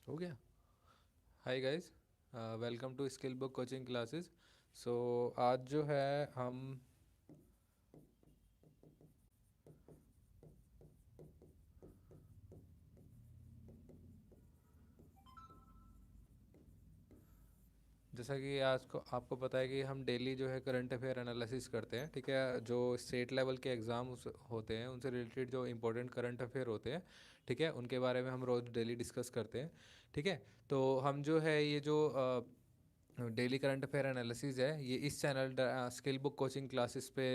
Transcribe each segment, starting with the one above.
हो गया। Hi guys, welcome to skill book coaching classes. So आज जो है हम जैसा कि आज को आपको पता है कि हम डेली जो है करंट अफेयर एनालिसिस करते हैं। ठीक है, जो स्टेट लेवल के एग्ज़ाम होते हैं उनसे रिलेटेड जो इंपॉर्टेंट करंट अफेयर होते हैं, ठीक है, उनके बारे में हम रोज़ डेली डिस्कस करते हैं। ठीक है, तो हम जो है ये जो डेली करंट अफेयर एनालिसिस है ये इस channel skill book coaching classes पे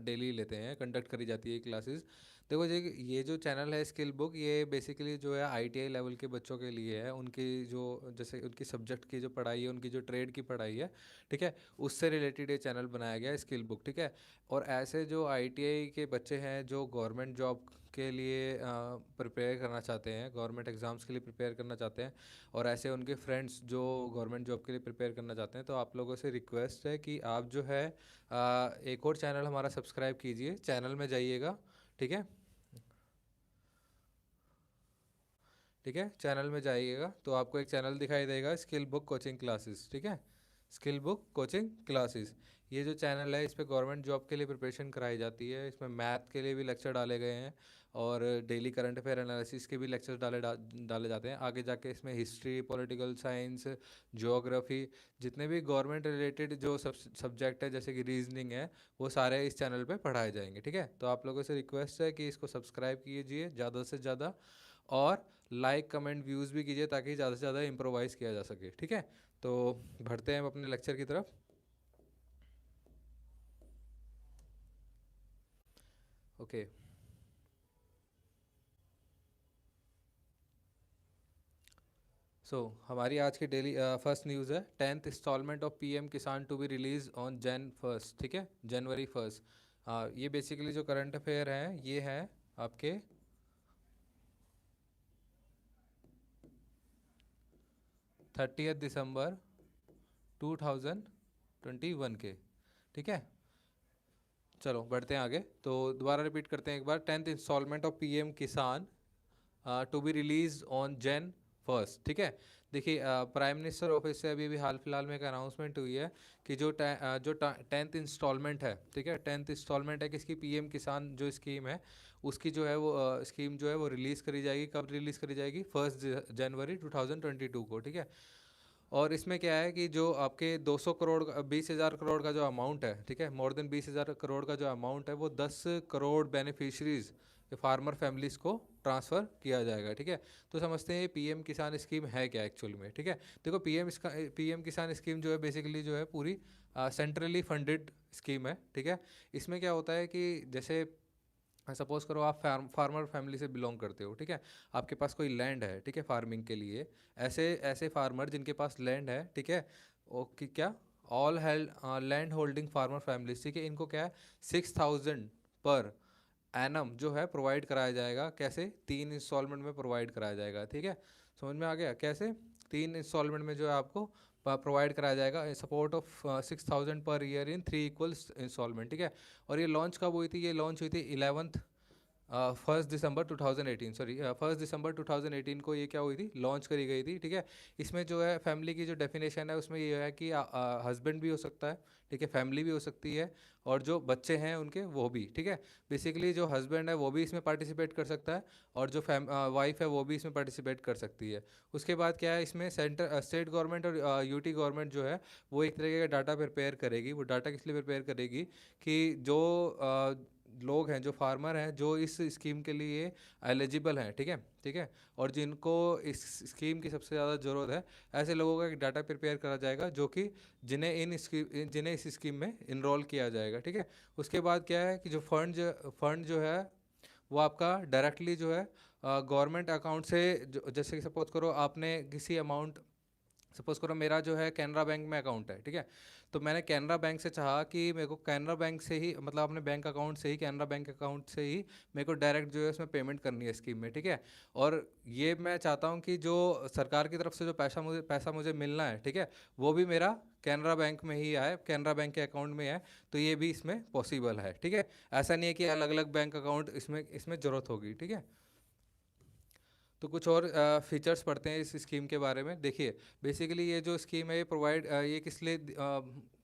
डेली लेते हैं, कंडक्ट करी जाती है क्लासेस। देखो जी, ये जो चैनल है स्किल बुक, ये बेसिकली जो है आईटीआई लेवल के बच्चों के लिए है। उनकी जो जैसे उनकी सब्जेक्ट की जो पढ़ाई है, उनकी जो ट्रेड की पढ़ाई है, ठीक है, उससे रिलेटेड ये चैनल बनाया गया है स्किल बुक। ठीक है, और ऐसे जो आईटीआई के बच्चे हैं जो गवर्नमेंट जॉब के लिए प्रिपेयर करना चाहते हैं, गवर्नमेंट एग्ज़ाम्स के लिए प्रिपेयर करना चाहते हैं, और ऐसे उनके फ्रेंड्स जो गवर्नमेंट जॉब के लिए प्रिपेयर करना चाहते हैं, तो आप लोगों से रिक्वेस्ट है कि आप जो है एक और चैनल हमारा सब्सक्राइब कीजिए। चैनल में जाइएगा, ठीक है, ठीक है, चैनल में जाइएगा तो आपको एक चैनल दिखाई देगा स्किल बुक कोचिंग क्लासेस। ठीक है, स्किल बुक कोचिंग क्लासेस, ये जो चैनल है इस पे गवर्नमेंट जॉब के लिए प्रिपरेशन कराई जाती है। इसमें मैथ के लिए भी लेक्चर डाले गए हैं और डेली करंट अफेयर एनालिसिस के भी लेक्चर्स डाले जाते हैं। आगे जाके इसमें हिस्ट्री, पॉलिटिकल साइंस, ज्योग्राफी, जितने भी गवर्नमेंट रिलेटेड जो सब्जेक्ट है जैसे कि रीजनिंग है, वो सारे इस चैनल पे पढ़ाए जाएंगे। ठीक है, तो आप लोगों से रिक्वेस्ट है कि इसको सब्सक्राइब कीजिए ज़्यादा से ज़्यादा, और लाइक कमेंट व्यूज़ भी कीजिए ताकि ज़्यादा से ज़्यादा इम्प्रोवाइज़ किया जा सके। ठीक है, तो बढ़ते हैं अपने लेक्चर की तरफ। ओके, हमारी आज की डेली फर्स्ट न्यूज़ है, 10th installment of PM Kisan to be release on Jan 1st। ठीक है, January 1st। ये बेसिकली जो करंट अफेयर हैं ये हैं आपके 30 दिसंबर 2021 के। ठीक है, चलो बढ़ते हैं आगे। तो दोबारा रिपीट करते हैं एक बार, 10th installment of PM Kisan to be release on Jan 1st। ठीक है, देखिए प्राइम मिनिस्टर ऑफिस से अभी भी हाल फिलहाल में एक अनाउंसमेंट हुई है कि जो 10th इंस्टॉलमेंट है, ठीक है, 10th इंस्टॉलमेंट है किसकी, पीएम किसान जो स्कीम है उसकी जो है वो स्कीम जो है वो रिलीज़ करी जाएगी। कब रिलीज़ करी जाएगी? 1 जनवरी 2022 को। ठीक है, और इसमें क्या है कि जो आपके 200 करोड़ 20,000 करोड़ का जो अमाउंट है, ठीक है, मोर देन 20,000 करोड़ का जो अमाउंट है वो 10 करोड़ बेनिफिशरीज फार्मर फैमिलीज़ को ट्रांसफ़र किया जाएगा। ठीक है, तो समझते हैं पीएम किसान स्कीम है क्या एक्चुअल में। ठीक है, देखो पीएम किसान स्कीम जो है बेसिकली जो है पूरी सेंट्रली फंडेड स्कीम है। ठीक है, इसमें क्या होता है कि जैसे सपोज़ करो आप फार्मर फैमिली से बिलोंग करते हो। ठीक है, आपके पास कोई लैंड है, ठीक है, फार्मिंग के लिए। ऐसे ऐसे फार्मर जिनके पास लैंड है, ठीक है, वो कि क्या, all land holding farmer families, ठीक है, इनको क्या है 6,000 पर एनम जो है प्रोवाइड कराया जाएगा। कैसे? 3 इंस्टॉलमेंट में प्रोवाइड कराया जाएगा। ठीक है, समझ में आ गया कैसे? 3 इंस्टॉलमेंट में जो है आपको प्रोवाइड कराया जाएगा support of 6,000 per year in 3 equal instalment. ठीक है, और ये लॉन्च कब हुई थी? ये लॉन्च हुई थी 1 दिसंबर 2018, सॉरी 1 दिसंबर 2018 को ये क्या हुई थी, लॉन्च करी गई थी। ठीक है, इसमें जो है फैमिली की जो डेफिनेशन है उसमें ये है कि हस्बैंड भी हो सकता है, ठीक है, फैमिली भी हो सकती है, और जो बच्चे हैं उनके वो भी। ठीक है, बेसिकली जो हस्बैंड है वो भी इसमें पार्टिसिपेट कर सकता है, और जो वाइफ है वो भी इसमें पार्टिसिपेट कर सकती है। उसके बाद क्या है, इसमें स्टेट गवर्नमेंट और यूटी गवर्नमेंट जो है वो एक तरीके का डाटा प्रिपेयर करेगी। वो डाटा किस लिए प्रिपेयर करेगी कि जो लोग हैं, जो फार्मर हैं, जो इस स्कीम के लिए एलिजिबल हैं, ठीक है, ठीक है, और जिनको इस स्कीम की सबसे ज़्यादा ज़रूरत है, ऐसे लोगों का एक डाटा प्रिपेयर करा जाएगा जो कि जिन्हें इस स्कीम में इनरोल किया जाएगा। ठीक है, उसके बाद क्या है कि जो फंड जो है वो आपका डायरेक्टली जो है गवर्नमेंट अकाउंट से, जैसे कि सपोज करो आपने किसी अमाउंट, सपोज करो मेरा जो है कैनरा बैंक में अकाउंट है, ठीक है, तो मैंने कैनरा बैंक से चाहा कि मेरे को कैनरा बैंक से ही, मतलब अपने बैंक अकाउंट से ही, कैनरा बैंक अकाउंट से ही मेरे को डायरेक्ट जो है उसमें पेमेंट करनी है स्कीम में। ठीक है, और ये मैं चाहता हूँ कि जो सरकार की तरफ से जो पैसा मुझे मिलना है, ठीक है, वो भी मेरा कैनरा बैंक में ही आए, कैनरा बैंक के अकाउंट में है। तो ये भी इसमें पॉसिबल है। ठीक है, ऐसा नहीं है कि अलग अलग बैंक अकाउंट इसमें इसमें ज़रूरत होगी। ठीक है, तो कुछ और फीचर्स पढ़ते हैं इस स्कीम के बारे में। देखिए, बेसिकली ये जो स्कीम है ये प्रोवाइड ये किस लिए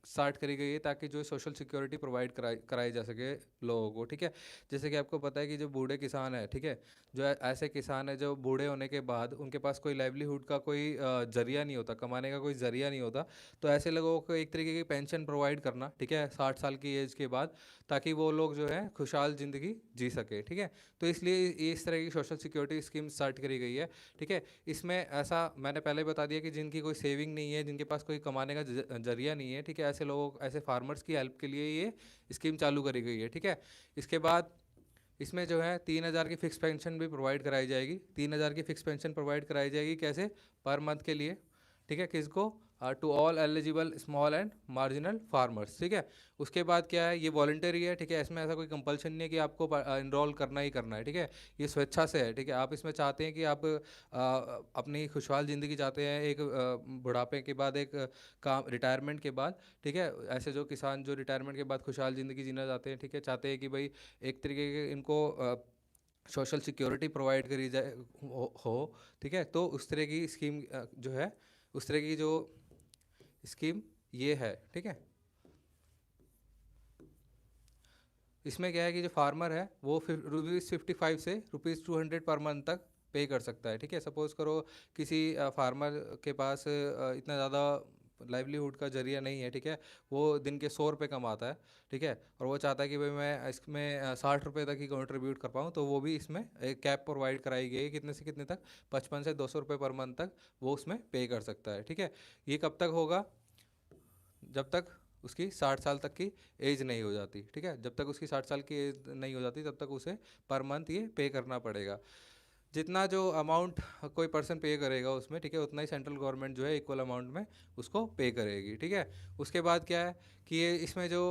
स्टार्ट करी गई है, ताकि जो सोशल सिक्योरिटी प्रोवाइड कराई जा सके लोगों को, ठीक है। जैसे कि आपको पता है कि जो बूढ़े किसान है, ठीक है, जो ऐसे किसान है जो बूढ़े होने के बाद उनके पास कोई लाइवलीहुड का कोई जरिया नहीं होता, कमाने का कोई जरिया नहीं होता, तो ऐसे लोगों को एक तरीके की पेंशन प्रोवाइड करना, ठीक है, 60 साल की एज के बाद, ताकि वो लोग जो है खुशहाल ज़िंदगी जी सके, ठीक है। तो इसलिए ये इस तरह की सोशल सिक्योरिटी स्कीम स्टार्ट करी गई है, ठीक है। इसमें ऐसा मैंने पहले बता दिया कि जिनकी कोई सेविंग नहीं है, जिनके पास कोई कमाने का जरिया नहीं है, ठीक है, ऐसे लोगों, ऐसे फार्मर्स की हेल्प के लिए ये स्कीम चालू करी गई है, ठीक है। इसके बाद इसमें जो है 3,000 की फिक्स पेंशन भी प्रोवाइड कराई जाएगी। 3,000 की फिक्स पेंशन प्रोवाइड कराई जाएगी, कैसे? पर मंथ के लिए, ठीक है। किसको? To all eligible small and marginal farmers, ठीक है। उसके बाद क्या है, ये वॉलंटरी है, ठीक है, इसमें ऐसा कोई कंपल्शन नहीं है कि आपको इनरोल करना ही करना है, ठीक है। ये स्वेच्छा से है, ठीक है। आप इसमें चाहते हैं कि आप अपनी खुशहाल ज़िंदगी चाहते हैं एक बुढ़ापे के बाद, एक काम रिटायरमेंट के बाद, ठीक है। ऐसे जो किसान जो रिटायरमेंट के बाद खुशहाल ज़िंदगी जीना चाहते हैं, ठीक है, चाहते हैं कि भाई एक तरीके के इनको सोशल सिक्योरिटी प्रोवाइड करी जाए हो, ठीक है। तो उस तरह की स्कीम जो है, उस तरह की जो स्कीम ये है, ठीक है। इसमें क्या है कि जो फार्मर है वो ₹55 से ₹200 पर मंथ तक पे कर सकता है, ठीक है। सपोज़ करो किसी फार्मर के पास इतना ज़्यादा लाइवलीहुड का जरिया नहीं है, ठीक है, वो दिन के 100 रुपये कमाता है, ठीक है, और वो चाहता है कि भाई मैं इसमें 60 रुपये तक ही कंट्रीब्यूट कर पाऊँ, तो वो भी इसमें एक कैप प्रोवाइड कराई गई है, कितने से कितने तक, 55 से 200 रुपये पर मंथ तक वो उसमें पे कर सकता है, ठीक है। ये कब तक होगा? जब तक उसकी 60 साल तक की एज नहीं हो जाती, ठीक है। जब तक उसकी 60 साल की एज नहीं हो जाती तब तक उसे पर मंथ ये पे करना पड़ेगा। जितना जो अमाउंट कोई पर्सन पे करेगा उसमें, ठीक है, उतना ही सेंट्रल गवर्नमेंट जो है इक्वल अमाउंट में उसको पे करेगी, ठीक है। उसके बाद क्या है कि ये इसमें जो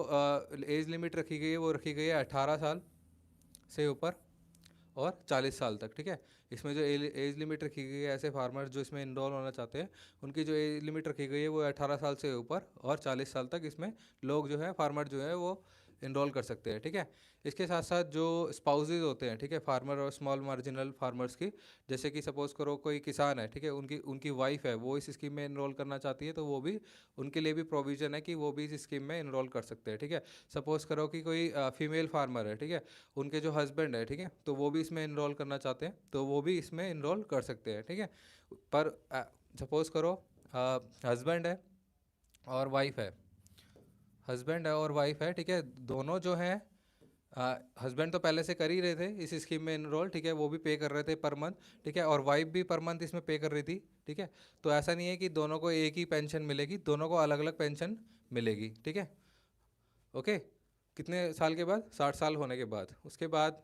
एज लिमिट रखी गई है वो रखी गई है 18 साल से ऊपर और 40 साल तक, ठीक है। इसमें जो एज लिमिट रखी गई है, ऐसे फार्मर्स जो इसमें इनरोल होना चाहते हैं उनकी जो एज लिमिट रखी गई है वो 18 साल से ऊपर और 40 साल तक इसमें लोग जो है, फार्मर जो है वो इनरोल कर सकते हैं, ठीक है। इसके साथ साथ जो स्पाउसेज होते हैं, ठीक है, फार्मर और स्मॉल मार्जिनल फार्मर्स की, जैसे कि सपोज़ करो कोई किसान है, ठीक है, उनकी उनकी वाइफ है, वो इस स्कीम में इनरोल करना चाहती है, तो वो भी उनके लिए भी प्रोविज़न है कि वो भी इस स्कीम में इनरोल कर सकते हैं, ठीक है। सपोज़ करो कि कोई फीमेल फार्मर है, ठीक है, उनके जो हस्बैंड है, ठीक है, तो वो भी इसमें इनरोल करना चाहते हैं, तो वो भी इसमें इनरोल कर सकते हैं, ठीक है। पर सपोज़ करो हस्बैंड है और वाइफ है, हस्बैंड है और वाइफ है, ठीक है, दोनों जो हैं, हस्बैंड तो पहले से कर ही रहे थे इस स्कीम में इनरोल, ठीक है, वो भी पे कर रहे थे पर मंथ, ठीक है, और वाइफ भी पर मंथ इसमें पे कर रही थी, ठीक है। तो ऐसा नहीं है कि दोनों को एक ही पेंशन मिलेगी, दोनों को अलग अलग पेंशन मिलेगी, ठीक है। ओके, कितने साल के बाद? 60 साल होने के बाद। उसके बाद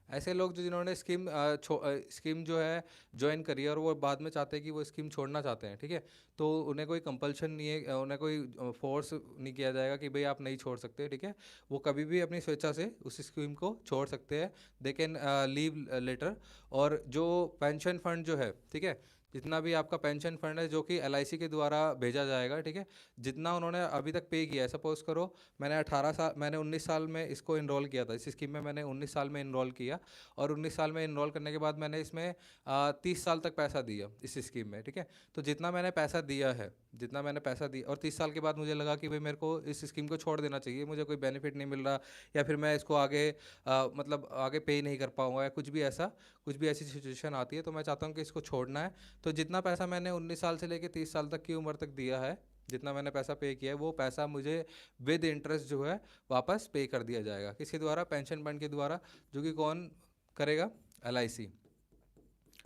ऐसे लोग जो जिन्होंने स्कीम जो है ज्वाइन करी है और वो बाद में चाहते हैं कि वो स्कीम छोड़ना चाहते हैं, ठीक है, तो उन्हें कोई कंपल्शन नहीं है, उन्हें कोई फोर्स नहीं किया जाएगा कि भाई आप नहीं छोड़ सकते, ठीक है। वो कभी भी अपनी स्वेच्छा से उस स्कीम को छोड़ सकते हैं, दे कैन लीव लेटर। और जो पेंशन फंड जो है, ठीक है, जितना भी आपका पेंशन फंड है जो कि LIC के द्वारा भेजा जाएगा, ठीक है, जितना उन्होंने अभी तक पे किया है, सपोज़ करो मैंने 19 साल में इसको इनरोल किया था, इस स्कीम में मैंने 19 साल में इनरोल किया, और 19 साल में इनरोल करने के बाद मैंने इसमें 30 साल तक पैसा दिया इस स्कीम में, ठीक है। तो जितना मैंने पैसा दिया है, जितना मैंने पैसा दिया, और 30 साल के बाद मुझे लगा कि भाई मेरे को इस स्कीम को छोड़ देना चाहिए, मुझे कोई बेनिफिट नहीं मिल रहा, या फिर मैं इसको आगे मतलब आगे पे नहीं कर पाऊँगा, या कुछ भी ऐसी सिचुएशन आती है, तो मैं चाहता हूँ कि इसको छोड़ना है। तो जितना पैसा मैंने 19 साल से लेकर 30 साल तक की उम्र तक दिया है, जितना मैंने पैसा पे किया है, वो पैसा मुझे विद इंटरेस्ट जो है वापस पे कर दिया जाएगा, किसके द्वारा? पेंशन फंड के द्वारा, जो कि कौन करेगा? LIC,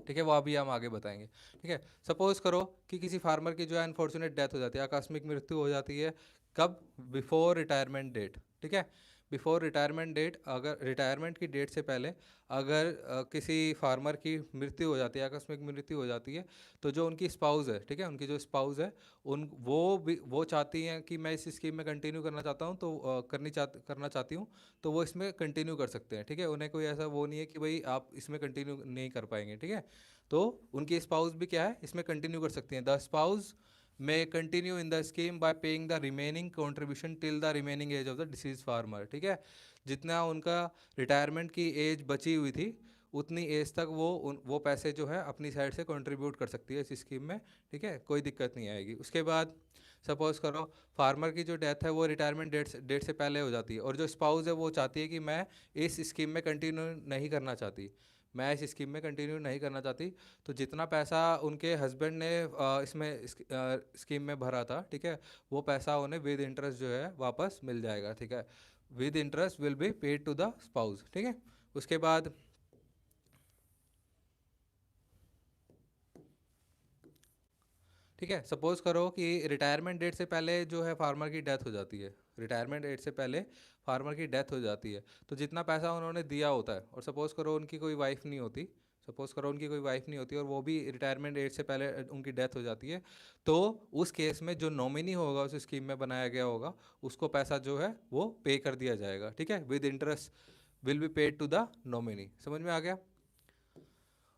ठीक है, वो अभी हम आगे बताएंगे, ठीक है। सपोज करो कि किसी फार्मर की जो है अनफॉर्चुनेट डेथ हो जाती है, आकस्मिक मृत्यु हो जाती है, कब? बिफोर रिटायरमेंट डेट, ठीक है। बिफोर रिटायरमेंट डेट, अगर रिटायरमेंट की डेट से पहले अगर किसी फार्मर की मृत्यु हो जाती है, आकस्मिक मृत्यु हो जाती है, तो जो उनकी स्पाउस है, ठीक है, उनकी जो स्पाउस है, उन वो चाहती हैं कि मैं इस स्कीम में कंटिन्यू करना चाहता हूँ, तो करना चाहती हूँ, तो वो इसमें कंटिन्यू कर सकते हैं, ठीक है। उन्हें कोई ऐसा वो नहीं है कि भाई आप इसमें कंटिन्यू नहीं कर पाएंगे, ठीक है। तो उनकी स्पाउस भी क्या है, इसमें कंटिन्यू कर सकती हैं। The spouse may continue in the scheme by paying the remaining contribution till the remaining age of the deceased farmer, ठीक है। जितना उनका रिटायरमेंट की एज बची हुई थी उतनी एज तक वो पैसे जो है अपनी साइड से कंट्रीब्यूट कर सकती है इस स्कीम में, ठीक है, कोई दिक्कत नहीं आएगी। उसके बाद सपोज करो फार्मर की जो डेथ है वो रिटायरमेंट डेट से पहले हो जाती है, और जो स्पाउस है वो चाहती है कि मैं इस स्कीम में कंटिन्यू नहीं करना चाहती, मैं इस स्कीम में कंटिन्यू नहीं करना चाहती, तो जितना पैसा उनके हस्बैंड ने इसमें स्कीम में भरा था, ठीक है, वो पैसा उन्हें विद इंटरेस्ट जो है वापस मिल जाएगा, ठीक है, with interest will be paid to the spouse, ठीक है। उसके बाद ठीक है, सपोज करो कि रिटायरमेंट डेट से पहले जो है फार्मर की डेथ हो जाती है, रिटायरमेंट डेट से पहले फार्मर की डेथ हो जाती है, तो जितना पैसा उन्होंने दिया होता है, और सपोज करो उनकी कोई वाइफ नहीं होती, सपोज करो उनकी कोई वाइफ नहीं होती और वो भी रिटायरमेंट एज से पहले उनकी डेथ हो जाती है, तो उस केस में जो नॉमिनी होगा उस स्कीम में बनाया गया होगा, उसको पैसा जो है वो पे कर दिया जाएगा, ठीक है, with interest will be paid to the nominee. समझ में आ गया?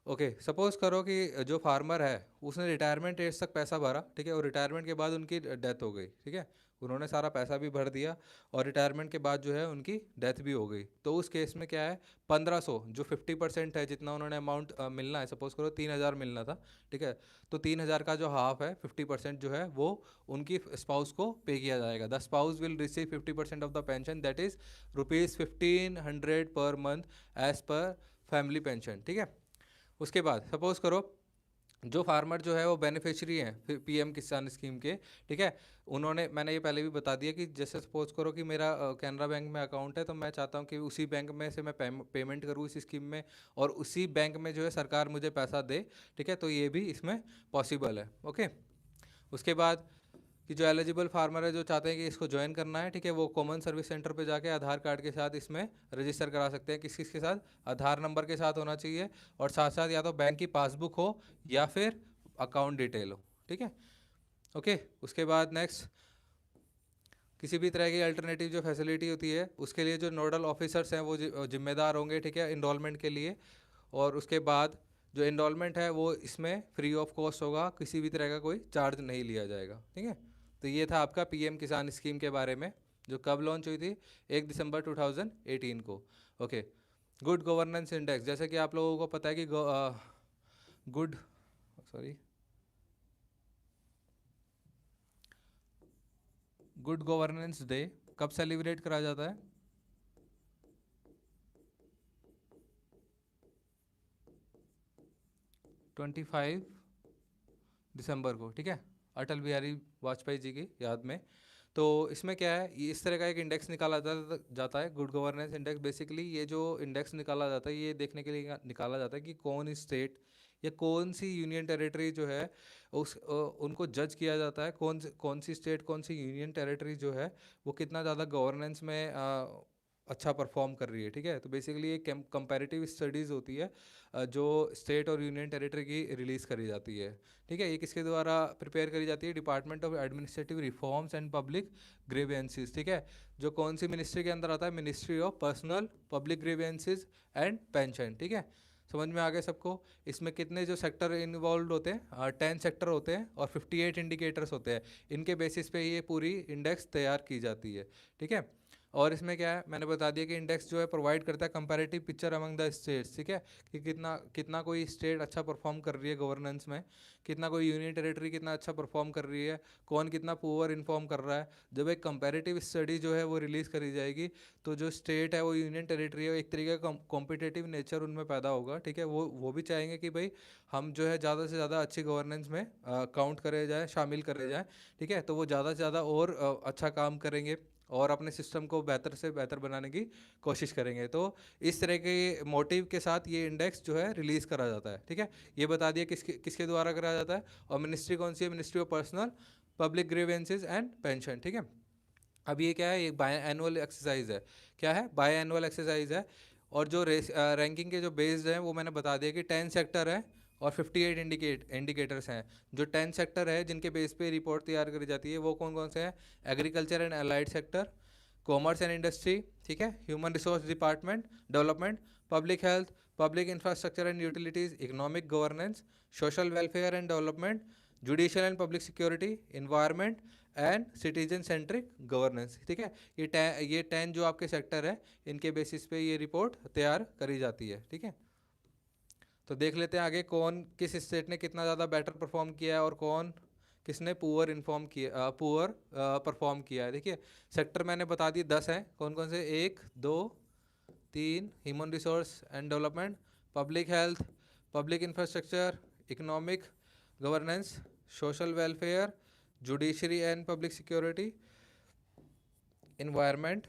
ओके, सपोज करो कि जो फार्मर है उसने रिटायरमेंट एज तक पैसा भरा, ठीक है, और रिटायरमेंट के बाद उनकी डेथ हो गई, ठीक है, उन्होंने सारा पैसा भी भर दिया और रिटायरमेंट के बाद जो है उनकी डेथ भी हो गई, तो उस केस में क्या है, 1500 जो 50% है जितना उन्होंने अमाउंट मिलना है, सपोज करो 3000 मिलना था, ठीक है, तो 3000 का जो हाफ है 50% जो है वो उनकी स्पाउस को पे किया जाएगा। The spouse will receive 50% of the pension, that is ₹1500 per month as per family pension, ठीक है। उसके बाद सपोज करो जो फार्मर जो है वो बेनिफिशियरी हैं पीएम किसान स्कीम के, ठीक है, उन्होंने, मैंने ये पहले भी बता दिया कि जैसे सपोज करो कि मेरा कैनरा बैंक में अकाउंट है, तो मैं चाहता हूँ कि उसी बैंक में से मैं पेमेंट करूँ इस स्कीम में, और उसी बैंक में जो है सरकार मुझे पैसा दे, ठीक है, तो ये भी इसमें पॉसिबल है। ओके, उसके बाद कि जो एलिजिबल फार्मर है जो चाहते हैं कि इसको ज्वाइन करना है, ठीक है, वो कॉमन सर्विस सेंटर पे जाके आधार कार्ड के साथ इसमें रजिस्टर करा सकते हैं। किस किस के साथ? आधार नंबर के साथ होना चाहिए, और साथ साथ या तो बैंक की पासबुक हो या फिर अकाउंट डिटेल हो, ठीक है। ओके, उसके बाद नेक्स्ट, किसी भी तरह की अल्टरनेटिव जो फैसिलिटी होती है उसके लिए जो नोडल ऑफिसर्स हैं वो जिम्मेदार होंगे, ठीक है, इनरोलमेंट के लिए। और उसके बाद जो इनरोलमेंट है वो इसमें फ्री ऑफ कॉस्ट होगा, किसी भी तरह का कोई चार्ज नहीं लिया जाएगा, ठीक है। तो ये था आपका पीएम किसान स्कीम के बारे में, जो कब लॉन्च हुई थी, 1 दिसंबर 2018 को। ओके, गुड गवर्नेंस इंडेक्स, जैसे कि आप लोगों को पता है कि good sorry good governance day कब सेलिब्रेट करा जाता है? 25 दिसंबर को, ठीक है, अटल बिहारी वाजपेयी जी की याद में। तो इसमें क्या है, ये इस तरह का एक इंडेक्स निकाला जाता है, गुड गवर्नेंस इंडेक्स। बेसिकली ये जो इंडेक्स निकाला जाता है ये देखने के लिए निकाला जाता है कि कौन स्टेट या कौन सी यूनियन टेरिटरी जो है उनको जज किया जाता है, कौन सी स्टेट कौन सी यूनियन टेरिटरी जो है वो कितना ज़्यादा गवर्नेंस में अच्छा परफॉर्म कर रही है, ठीक है। तो बेसिकली ये कंपैरेटिव स्टडीज़ होती है जो स्टेट और यूनियन टेरिटरी की रिलीज़ करी जाती है, ठीक है। ये किसके द्वारा प्रिपेयर करी जाती है? Department of administrative reforms and public grievances, ठीक है, जो कौन सी मिनिस्ट्री के अंदर आता है? Ministry of personnel public grievances and pension, ठीक है। समझ में आ गया सबको? इसमें कितने जो सेक्टर इन्वॉल्व होते हैं? 10 सेक्टर होते हैं और 58 इंडिकेटर्स होते हैं, इनके बेसिस पे ये पूरी इंडेक्स तैयार की जाती है, ठीक है। और इसमें क्या है, मैंने बता दिया कि इंडेक्स जो है प्रोवाइड करता है comparative picture among the states, ठीक है, कि कितना कितना कोई स्टेट अच्छा परफॉर्म कर रही है गवर्नेंस में, कितना कोई यूनियन टेरिटरी कितना अच्छा परफॉर्म कर रही है, कौन कितना पुअर इन्फॉर्म कर रहा है। जब एक कंपैरेटिव स्टडी जो है वो रिलीज़ करी जाएगी, तो जो स्टेट है वो यूनियन टेरिटरी है, एक तरीके का कॉम्पिटेटिव नेचर उनमें पैदा होगा, ठीक है। वो भी चाहेंगे कि भाई हम जो है ज़्यादा से ज़्यादा अच्छी गवर्नेंस में काउंट करे जाए, शामिल करे जाए, ठीक है। तो वो ज़्यादा से ज़्यादा और अच्छा काम करेंगे और अपने सिस्टम को बेहतर से बेहतर बनाने की कोशिश करेंगे। तो इस तरह के मोटिव के साथ ये इंडेक्स जो है रिलीज़ करा जाता है, ठीक है। ये बता दिया किसके किसके द्वारा कराया जाता है, और मिनिस्ट्री कौन सी है? Ministry of personnel public grievances and pension, ठीक है। अब ये क्या है? एक बाय एनुअल एक्सरसाइज है। क्या है? बाय एनुअल एक्सरसाइज है। और जो रैंकिंग के जो बेस्ड हैं वो मैंने बता दिया कि 10 सेक्टर हैं और 58 इंडिकेटर्स हैं। जो 10 सेक्टर है जिनके बेस पे रिपोर्ट तैयार करी जाती है वो कौन कौन से हैं? Agriculture and allied sector, commerce and industry, ठीक है, human resource department development, public health, public infrastructure and utilities, economic governance, social welfare and development, judicial and public security, environment and citizen centric governance, ठीक है। ये 10 जो आपके sector है इनके basis पे ये रिपोर्ट तैयार करी जाती है, ठीक है। तो देख लेते हैं आगे कौन किस स्टेट ने कितना ज़्यादा बेटर परफॉर्म किया है और कौन किसने पुअर परफॉर्म किया है। देखिए सेक्टर मैंने बता दिए 10 हैं, कौन कौन से, 1 2 3, human resource and development, public health, public infrastructure, economic governance, social welfare, judiciary and public security, environment,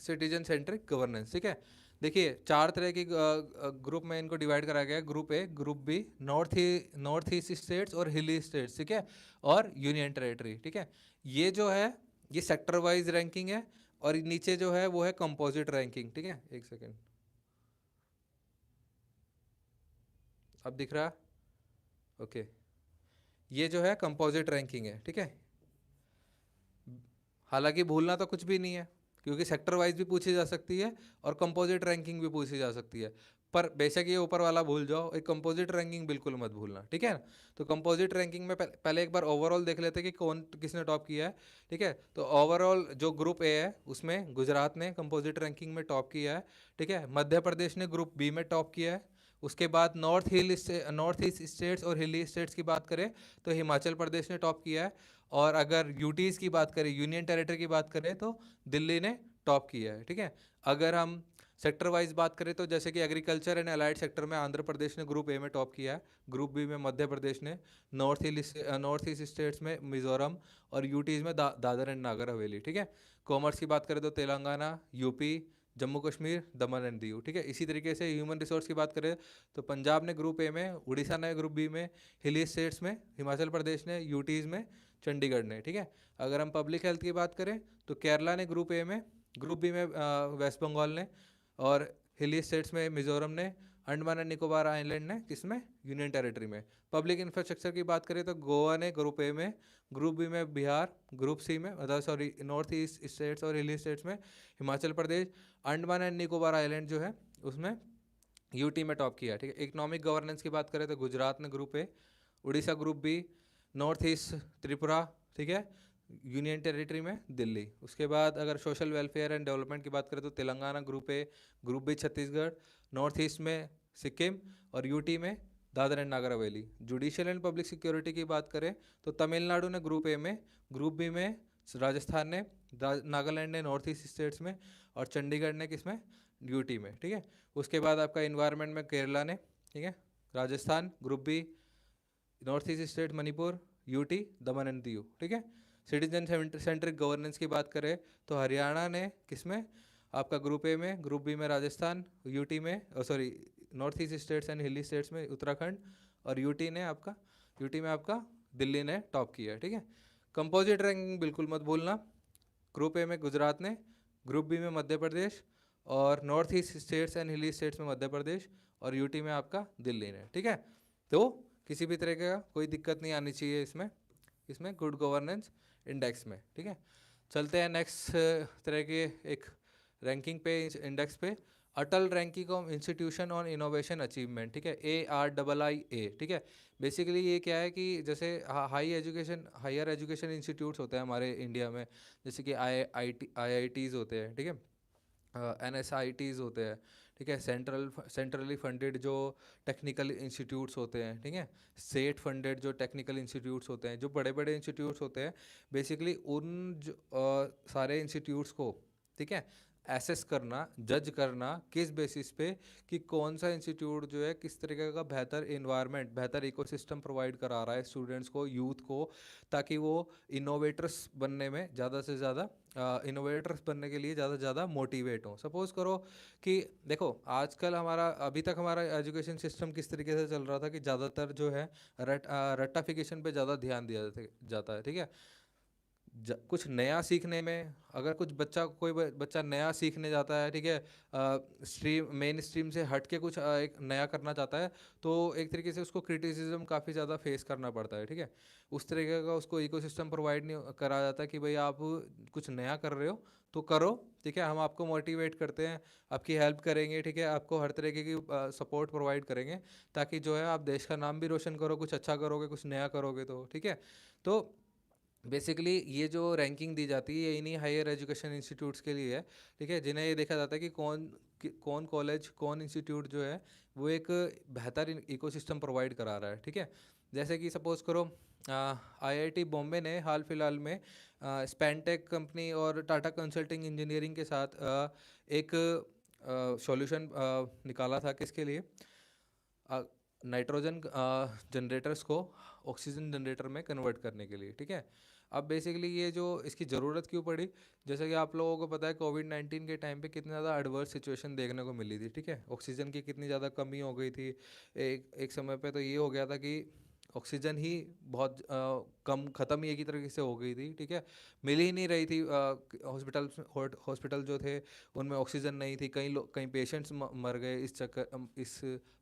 citizen centric governance. ठीक है, देखिए 4 तरह की ग्रुप में इनको डिवाइड करा गया है, group A, group B, North East states और हिली स्टेट्स, ठीक है, और यूनियन टेरेटरी। ठीक है, ये जो है ये सेक्टर वाइज रैंकिंग है, और नीचे जो है वो है कंपोजिट रैंकिंग। ठीक है, एक सेकेंड, अब दिख रहा, ओके, ये जो है कंपोजिट रैंकिंग है। ठीक है, हालांकि भूलना तो कुछ भी नहीं है, क्योंकि सेक्टर वाइज भी पूछी जा सकती है और कंपोजिट रैंकिंग भी पूछी जा सकती है, पर बेशक ये ऊपर वाला भूल जाओ, एक कंपोजिट रैंकिंग बिल्कुल मत भूलना। ठीक है, तो कंपोजिट रैंकिंग में पहले एक बार ओवरऑल देख लेते हैं कि कौन किसने टॉप किया है। ठीक है, तो ओवरऑल जो ग्रुप ए है उसमें गुजरात ने कंपोजिट रैंकिंग में टॉप किया है। ठीक है, मध्य प्रदेश ने ग्रुप बी में टॉप किया है। उसके बाद नॉर्थ ईस्ट स्टेट्स और हिली स्टेट्स की बात करें तो हिमाचल प्रदेश ने टॉप किया है, और अगर यूटीज़ की बात करें, यूनियन टेरेटरी की बात करें, तो दिल्ली ने टॉप किया है। ठीक है, अगर हम सेक्टर वाइज बात करें तो जैसे कि एग्रीकल्चर एंड अलाइड सेक्टर में आंध्र प्रदेश ने ग्रुप ए में टॉप किया है, ग्रुप बी में मध्य प्रदेश ने, नॉर्थ ईस्ट स्टेट्स में मिजोरम, और यूटीज़ में दादर एंड नागर हवेली। ठीक है, कॉमर्स की बात करें तो Telangana, UP, Jammu Kashmir, Daman and Diu. ठीक है, इसी तरीके से ह्यूमन रिसोर्स की बात करें तो पंजाब ने ग्रुप ए में, उड़ीसा ने ग्रुप बी में, हिली स्टेट्स में हिमाचल प्रदेश ने, यूटीज़ में चंडीगढ़ ने। ठीक है, अगर हम पब्लिक हेल्थ की बात करें तो केरला ने ग्रुप ए में, ग्रुप बी में वेस्ट बंगाल ने, और हिली स्टेट्स में मिजोरम ने, अंडमान एंड निकोबार आइलैंड ने किसमें, यूनियन टेरिटरी में। पब्लिक इंफ्रास्ट्रक्चर की बात करें तो गोवा ने ग्रुप ए में, ग्रुप बी में बिहार, ग्रुप सी में मतलब सॉरी नॉर्थ ईस्ट स्टेट्स और हिली स्टेट्स में हिमाचल प्रदेश, अंडमान एंड निकोबार आइलैंड जो है उसमें यूटी में टॉप किया। ठीक है, इकोनॉमिक गवर्नेंस की बात करें तो गुजरात ने group A, Orissa group B, North East Tripura, ठीक है, यूनियन टेरिटरी में दिल्ली। उसके बाद अगर सोशल वेलफेयर एंड डेवलपमेंट की बात करें तो Telangana group A, group B Chhattisgarh, North East में सिक्किम, और यूटी में Dadar and Nagar Haveli. Judicial and public security की बात करें तो तमिलनाडु ने ग्रुप ए में, ग्रुप बी में राजस्थान ने, नागालैंड ने नॉर्थ ईस्ट स्टेट्स में, और चंडीगढ़ ने किसमें, यूटी में। ठीक है, उसके बाद आपका इन्वायरमेंट में केरला ने, ठीक है, Rajasthan group B, North East state Manipur, UT, Daman and Diu. ठीक है, सिटीजन सेंट्रिक गवर्नेंस की बात करें तो हरियाणा ने किसमें, आपका ग्रुप ए में, ग्रुप बी में राजस्थान, यूटी में sorry north East states and हिली स्टेट्स में उत्तराखंड, और यूटी में आपका दिल्ली ने टॉप किया है। ठीक है, कंपोजिट रैंकिंग बिल्कुल मत भूलना, ग्रुप ए में गुजरात ने, ग्रुप बी में मध्य प्रदेश, और नॉर्थ ईस्ट स्टेट्स एंड हिली स्टेट्स में मध्य प्रदेश, और यूटी में आपका दिल्ली ने। ठीक है, तो किसी भी तरह का कोई दिक्कत नहीं आनी चाहिए इसमें गुड गवर्नेंस इंडेक्स में। ठीक है, चलते हैं नेक्स्ट तरह के एक रैंकिंग पे, इंडेक्स पे, Atal ranking of institution on innovation achievement. ठीक है, ARIIA। ठीक है, बेसिकली ये क्या है कि जैसे हायर एजुकेशन इंस्टीट्यूट्स होते हैं हमारे इंडिया में, जैसे कि IITs होते हैं, ठीक है, NSITs होते हैं, ठीक है, सेंट्रली फंडेड जो टेक्निकल इंस्टीट्यूट्स होते हैं, ठीक है, स्टेट फंडेड जो टेक्निकल इंस्टीट्यूट्स होते हैं, जो बड़े बड़े इंस्टीट्यूट्स होते हैं, बेसिकली उन सारे इंस्टीट्यूट्स को, ठीक है, एसेस करना, जज करना किस बेसिस पे कि कौन सा इंस्टीट्यूट जो है किस तरीके का बेहतर इन्वायरमेंट, बेहतर इकोसिस्टम प्रोवाइड करा रहा है स्टूडेंट्स को, यूथ को, ताकि वो इनोवेटर्स बनने में ज़्यादा से ज़्यादा इनोवेटर्स बनने के लिए ज़्यादा से ज़्यादा मोटिवेट हो। सपोज़ करो कि देखो आजकल अभी तक हमारा एजुकेशन सिस्टम किस तरीके से चल रहा था कि ज़्यादातर जो है रट्टाफिकेशन पे ज़्यादा ध्यान दिया जाता है। ठीक है, कुछ नया सीखने में, अगर कोई बच्चा नया सीखने जाता है, ठीक है, मेन स्ट्रीम से हट के कुछ एक नया करना चाहता है, तो एक तरीके से उसको क्रिटिसिज्म काफ़ी ज़्यादा फेस करना पड़ता है। ठीक है, उस तरीके का उसको इकोसिस्टम प्रोवाइड नहीं करा जाता कि भाई आप कुछ नया कर रहे हो तो करो, ठीक है, हम आपको मोटिवेट करते हैं, आपकी हेल्प करेंगे, ठीक है, आपको हर तरीके की सपोर्ट प्रोवाइड करेंगे, ताकि जो है आप देश का नाम भी रोशन करो, कुछ अच्छा करोगे, कुछ नया करोगे तो। ठीक है, तो बेसिकली ये जो रैंकिंग दी जाती है ये इन्हीं हायर एजुकेशन इंस्टीट्यूट्स के लिए है, ठीक है, जिन्हें ये देखा जाता है कि कौन कॉलेज कौन इंस्टीट्यूट जो है वो एक बेहतर इकोसिस्टम प्रोवाइड करा रहा है, ठीक है। जैसे कि सपोज़ करो आईआईटी बॉम्बे ने हाल फिलहाल में स्पेंटेक कंपनी और टाटा कंसल्टिंग इंजीनियरिंग के साथ एक सॉल्यूशन निकाला था किसके लिए, नाइट्रोजन जनरेटर्स को ऑक्सीजन जनरेटर में कन्वर्ट करने के लिए, ठीक है। अब बेसिकली ये जो इसकी ज़रूरत क्यों पड़ी, जैसे कि आप लोगों को पता है कोविड-19 के टाइम पे कितनी ज़्यादा एडवर्स सिचुएशन देखने को मिली थी, ठीक है। ऑक्सीजन की कितनी ज़्यादा कमी हो गई थी। एक एक समय पे तो ये हो गया था कि ऑक्सीजन ही बहुत कम ख़त्म ही एक ही तरीके से हो गई थी, ठीक है। मिल ही नहीं रही थी, हॉस्पिटल जो थे उनमें ऑक्सीजन नहीं थी, कई पेशेंट्स मर गए इस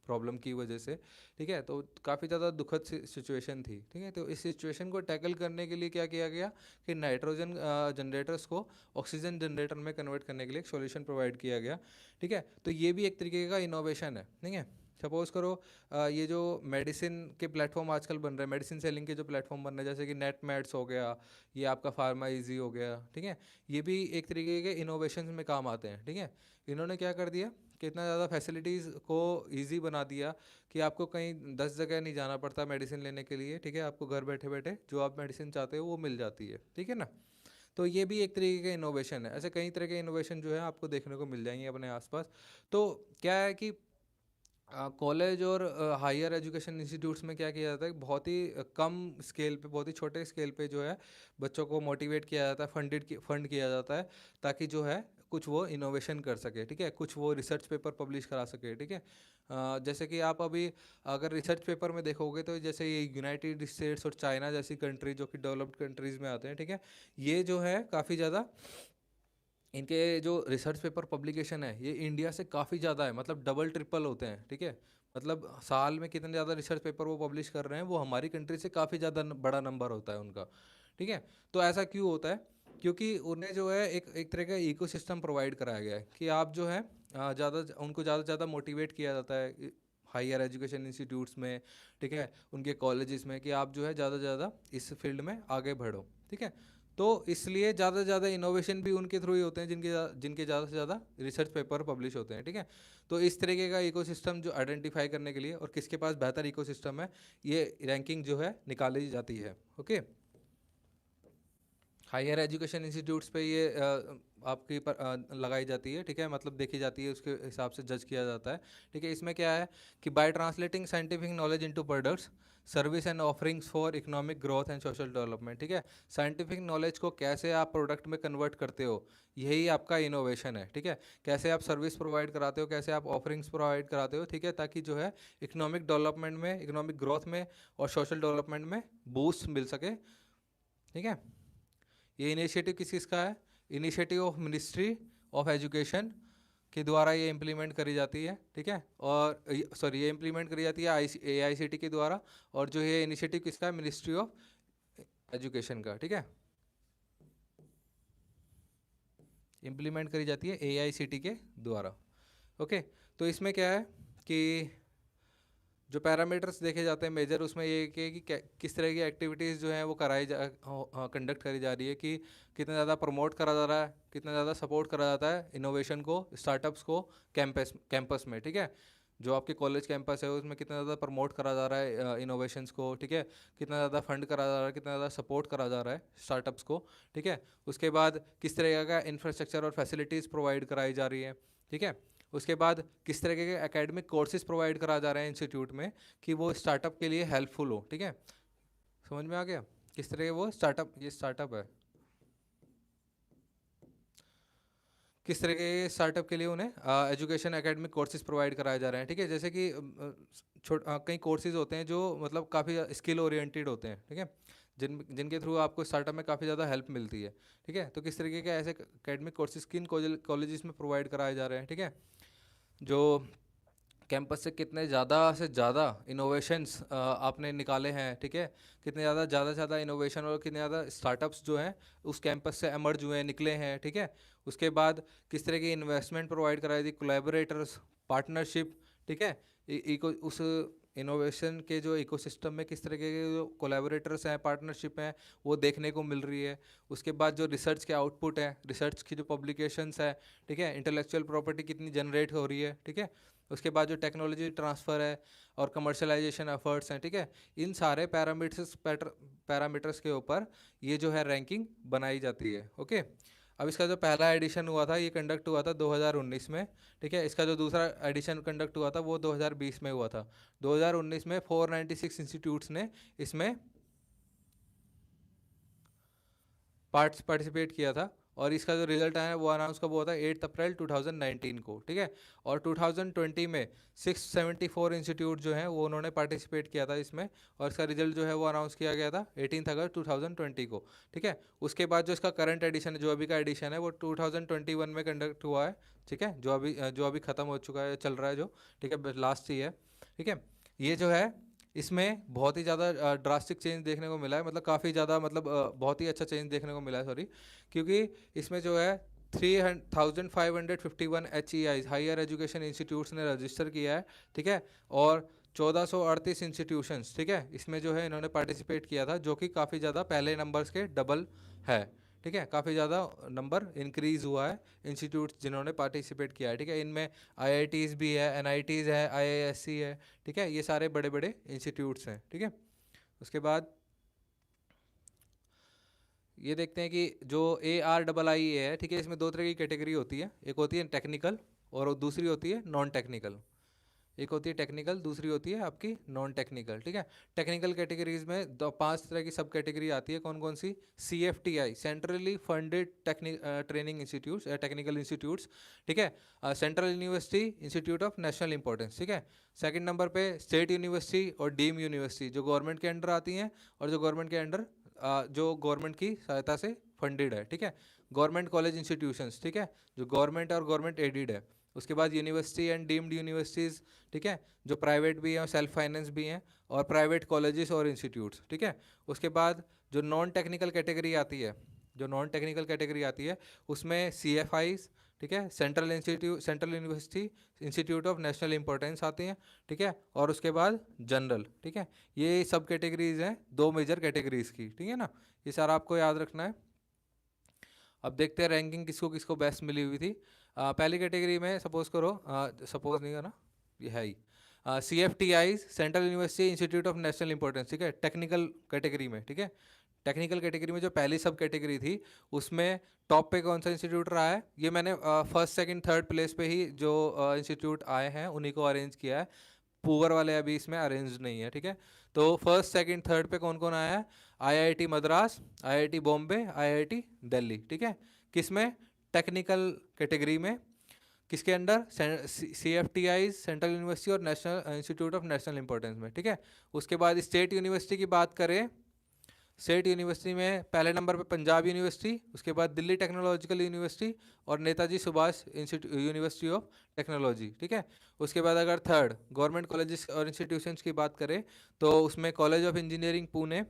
प्रॉब्लम की वजह से, ठीक है। तो काफ़ी ज़्यादा दुखद सिचुएशन थी, ठीक है। तो इस सिचुएशन को टैकल करने के लिए क्या किया गया कि नाइट्रोजन जनरेटर्स को ऑक्सीजन जनरेटर में कन्वर्ट करने के लिए एक सॉल्यूशन प्रोवाइड किया गया, ठीक है। तो ये भी एक तरीके का इनोवेशन है, ठीक है। सपोज़ करो ये जो मेडिसिन के प्लेटफॉर्म आजकल बन रहे हैं, मेडिसिन सेलिंग के जो प्लेटफॉर्म बन रहे हैं, जैसे कि नेट मैट्स हो गया, ये आपका फार्मा इजी हो गया, ठीक है। ये भी एक तरीके के इनोवेशन में काम आते हैं, ठीक है। इन्होंने क्या कर दिया कि इतना ज़्यादा फैसिलिटीज़ को ईजी बना दिया कि आपको कहीं 10 जगह नहीं जाना पड़ता मेडिसिन लेने के लिए, ठीक है। आपको घर बैठे बैठे जो आप मेडिसिन चाहते हो वो मिल जाती है, ठीक है ना। तो ये भी एक तरीके का इनोवेशन है। ऐसे कई तरह के इनोवेशन जो है आपको देखने को मिल जाएंगे अपने आसपास। तो क्या है कि कॉलेज और हायर एजुकेशन इंस्टीट्यूट्स में क्या किया जाता है, बहुत ही कम स्केल पे, बहुत ही छोटे स्केल पे जो है बच्चों को मोटिवेट किया जाता है, फंड किया जाता है, ताकि जो है कुछ वो इनोवेशन कर सके, ठीक है, कुछ वो रिसर्च पेपर पब्लिश करा सके, ठीक है। जैसे कि आप अभी अगर रिसर्च पेपर में देखोगे तो जैसे ये यूनाइटेड स्टेट्स और चाइना जैसी कंट्री जो कि डेवलप्ड कंट्रीज़ में आते हैं, ठीक है, ये जो है काफ़ी ज़्यादा इनके जो रिसर्च पेपर पब्लिकेशन है ये इंडिया से काफ़ी ज़्यादा है, मतलब डबल ट्रिपल होते हैं, ठीक है। मतलब साल में कितने ज़्यादा रिसर्च पेपर वो पब्लिश कर रहे हैं वो हमारी कंट्री से काफ़ी ज़्यादा बड़ा नंबर होता है उनका, ठीक है। तो ऐसा क्यों होता है, क्योंकि उन्हें जो है एक तरह का इकोसिस्टम प्रोवाइड कराया गया है कि आप जो है उनको ज़्यादा से ज़्यादा मोटिवेट किया जाता है हायर एजुकेशन इंस्टीट्यूट्स में, ठीक है, उनके कॉलेजेस में, कि आप जो है ज़्यादा से ज़्यादा इस फील्ड में आगे बढ़ो, ठीक है। तो इसलिए ज़्यादा से ज़्यादा इनोवेशन भी उनके थ्रू ही होते हैं जिनके ज़्यादा से ज़्यादा रिसर्च पेपर पब्लिश होते हैं, ठीक है। तो इस तरीके का इकोसिस्टम जो आइडेंटिफाई करने के लिए और किसके पास बेहतर इकोसिस्टम है, ये रैंकिंग जो है निकाली जाती है, ओके। हायर एजुकेशन इंस्टीट्यूट्स पे ये आपकी लगाई जाती है, ठीक है, मतलब देखी जाती है, उसके हिसाब से जज किया जाता है, ठीक है। इसमें क्या है कि by translating scientific knowledge into products service and offerings for economic growth and social development, ठीक है। साइंटिफिक नॉलेज को कैसे आप प्रोडक्ट में कन्वर्ट करते हो, यही आपका इनोवेशन है, ठीक है। कैसे आप सर्विस प्रोवाइड कराते हो, कैसे आप ऑफरिंग्स प्रोवाइड कराते हो, ठीक है, ताकि जो है इकोनॉमिक डेवलपमेंट में, इकोनॉमिक ग्रोथ में और सोशल डेवलपमेंट में बूस्ट मिल सके, ठीक है। ये इनिशिएटिव किसका है, initiative of ministry of education के द्वारा ये इम्प्लीमेंट करी जाती है, ठीक है। और सॉरी, ये इम्प्लीमेंट करी जाती है AICTE के द्वारा, और जो ये इनिशिएटिव किसका है, मिनिस्ट्री ऑफ एजुकेशन का, ठीक है। इम्प्लीमेंट करी जाती है AICTE के द्वारा, ओके। तो इसमें क्या है कि जो पैरामीटर्स देखे जाते हैं मेजर, उसमें ये कि किस तरह की एक्टिविटीज़ जो हैं वो कंडक्ट करी जा रही है, कि कितना ज़्यादा प्रमोट करा जा रहा है, कितना ज़्यादा सपोर्ट करा जाता है इनोवेशन को, स्टार्टअप्स को कैंपस में, ठीक है। जो आपके कॉलेज कैंपस है उसमें कितना ज़्यादा प्रमोट करा जा रहा है इनोवेशंस को, ठीक है, कितना ज़्यादा फंड करा जा रहा है, कितना ज़्यादा सपोर्ट करा जा रहा है स्टार्टअप्स को, ठीक है। उसके बाद किस तरह का इंफ्रास्ट्रक्चर और फैसिलिटीज़ प्रोवाइड कराई जा रही है, ठीक है। उसके बाद किस तरह के एकेडमिक कोर्सेज प्रोवाइड करा जा रहे हैं इंस्टीट्यूट में कि वो स्टार्टअप के लिए हेल्पफुल हो, ठीक है। समझ में आ गया किस तरह के वो स्टार्टअप, ये स्टार्टअप है, किस तरह के स्टार्टअप के लिए उन्हें एजुकेशन एकेडमिक कोर्सेज प्रोवाइड कराए जा रहे हैं, ठीक है। जैसे कि कई कोर्सेज होते हैं जो मतलब काफ़ी स्किल ओरिएंटेड होते हैं, ठीक है, जिनके थ्रू आपको स्टार्टअप में काफ़ी ज़्यादा हेल्प मिलती है, ठीक है। तो किस तरीके के ऐसे एकेडमिक कोर्सेज किन कॉलेजेस में प्रोवाइड कराए जा रहे हैं, ठीक है। जो कैंपस से कितने ज़्यादा से ज़्यादा इनोवेशंस आपने निकाले हैं, ठीक है, कितने ज़्यादा से ज़्यादा इनोवेशन और कितने ज़्यादा स्टार्टअप्स जो हैं उस कैंपस से एमर्ज हुए निकले हैं, ठीक है। उसके बाद किस तरह की इन्वेस्टमेंट प्रोवाइड कराई थी, कोलैबोरेटर्स, पार्टनरशिप, ठीक है, इको उस इनोवेशन के जो इकोसिस्टम में किस तरीके के जो कोलैबोरेटर्स हैं, पार्टनरशिप हैं, वो देखने को मिल रही है। उसके बाद जो रिसर्च के आउटपुट है, रिसर्च की जो पब्लिकेशंस है, ठीक है, इंटेलेक्चुअल प्रॉपर्टी कितनी जनरेट हो रही है, ठीक है। उसके बाद जो टेक्नोलॉजी ट्रांसफ़र है और कमर्शलाइजेशन एफर्ट्स हैं, ठीक है, इन सारे पैरामीटर्स के ऊपर ये जो है रैंकिंग बनाई जाती है। ओके, अब इसका जो पहला एडिशन हुआ था ये कंडक्ट हुआ था 2019 में, ठीक है। इसका जो दूसरा एडिशन कंडक्ट हुआ था वो 2020 में हुआ था। 2019 में 496 इंस्टीट्यूट्स ने इसमें पार्टिसिपेट किया था और इसका जो रिजल्ट आया वो अनाउंस कब हुआ था, 8 अप्रैल 2019 को, ठीक है। और 2020 में 674 इंस्टीट्यूट जो हैं वो उन्होंने पार्टिसिपेट किया था इसमें, और इसका रिजल्ट जो है वो अनाउंस किया गया था 18 अगस्त 2020 को, ठीक है। उसके बाद जो इसका करंट एडिशन है, जो अभी का एडिशन है, वो 2021 में कंडक्ट हुआ है, ठीक है, जो अभी ख़त्म हो चुका है, चल रहा है जो, ठीक है, लास्ट ही है, ठीक है। ये जो है इसमें बहुत ही ज़्यादा ड्रास्टिक चेंज देखने को मिला है, मतलब काफ़ी ज़्यादा, मतलब बहुत ही अच्छा चेंज देखने को मिला है, सॉरी, क्योंकि इसमें जो है 3551 HEIs हायर एजुकेशन इंस्टीट्यूट्स ने रजिस्टर किया है, ठीक है, और 1438 इंस्टीट्यूशंस, ठीक है, इसमें जो है इन्होंने पार्टिसिपेट किया था, जो कि काफ़ी ज़्यादा पहले नंबर्स के डबल है, ठीक है, काफ़ी ज़्यादा नंबर इंक्रीज़ हुआ है इंस्टीट्यूट्स जिन्होंने पार्टिसिपेट किया है, ठीक है। इनमें IITs भी है, NITs है, IISc है, ठीक है, ये सारे बड़े बड़े इंस्टीट्यूट्स हैं, ठीक है। उसके बाद ये देखते हैं कि जो ARIIA है, ठीक है, इसमें दो तरह की कैटेगरी होती है, एक होती है टेक्निकल और दूसरी होती है नॉन टेक्निकल। एक होती है टेक्निकल, दूसरी होती है आपकी नॉन टेक्निकल, ठीक है। टेक्निकल कैटेगरीज में 5 तरह की सब कैटेगरी आती है, कौन कौन सी? CFTI centrally funded training institutes, technical institutes, ठीक है। Central university, institute of national importance, ठीक है। सेकंड नंबर पे स्टेट यूनिवर्सिटी और डीम यूनिवर्सिटी, जो गवर्नमेंट के अंडर आती हैं और जो गवर्नमेंट के अंडर जो गवर्नमेंट की सहायता से फंडेड है, ठीक है। गवर्नमेंट कॉलेज इंस्टीट्यूशंस, ठीक है, जो गवर्नमेंट और गवर्नमेंट एडिड है। उसके बाद यूनिवर्सिटी एंड डीम्ड यूनिवर्सिटीज़, ठीक है, जो प्राइवेट भी हैं और सेल्फ फाइनेंस भी हैं, और प्राइवेट कॉलेजेस और इंस्टीट्यूट्स, ठीक है। उसके बाद जो नॉन टेक्निकल कैटेगरी आती है, जो नॉन टेक्निकल कैटेगरी आती है उसमें CFIs, ठीक है, central university, institute of national importance आती हैं, ठीक है, और उसके बाद जनरल, ठीक है। ये सब कैटेगरीज हैं, 2 मेजर कैटेगरीज की, ठीक है ना, ये सारा आपको याद रखना है। अब देखते हैं रैंकिंग किसको किसको बेस्ट मिली हुई थी। पहली कैटेगरी में सपोज करो, सपोज नहीं करना, ये है ही, CFTIs central university institute of national importance, ठीक है, टेक्निकल कैटेगरी में, ठीक है। टेक्निकल कैटेगरी में जो पहली सब कैटेगरी थी उसमें टॉप पे कौन सा इंस्टीट्यूट रहा है, ये मैंने फर्स्ट सेकंड थर्ड प्लेस पे ही जो इंस्टीट्यूट आए हैं उन्हीं को अरेंज किया है, पुअर वाले अभी इसमें अरेंज नहीं है, ठीक है। तो फर्स्ट सेकंड थर्ड पे कौन कौन आया है? IIT Madras, IIT Bombay, IIT Delhi, ठीक है। किसमें? टेक्निकल कैटेगरी में, किसके अंडर? CFTI सेंट्रल यूनिवर्सिटी और national institute of national importance में, ठीक है। उसके बाद स्टेट यूनिवर्सिटी की बात करें, स्टेट यूनिवर्सिटी में पहले नंबर पे पंजाब यूनिवर्सिटी, उसके बाद दिल्ली टेक्नोलॉजिकल यूनिवर्सिटी और Netaji Subhash university of technology, ठीक है। उसके बाद अगर थर्ड गवर्नमेंट कॉलेजेस और इंस्टीट्यूशंस की बात करें तो उसमें कॉलेज ऑफ इंजीनियरिंग पुणे,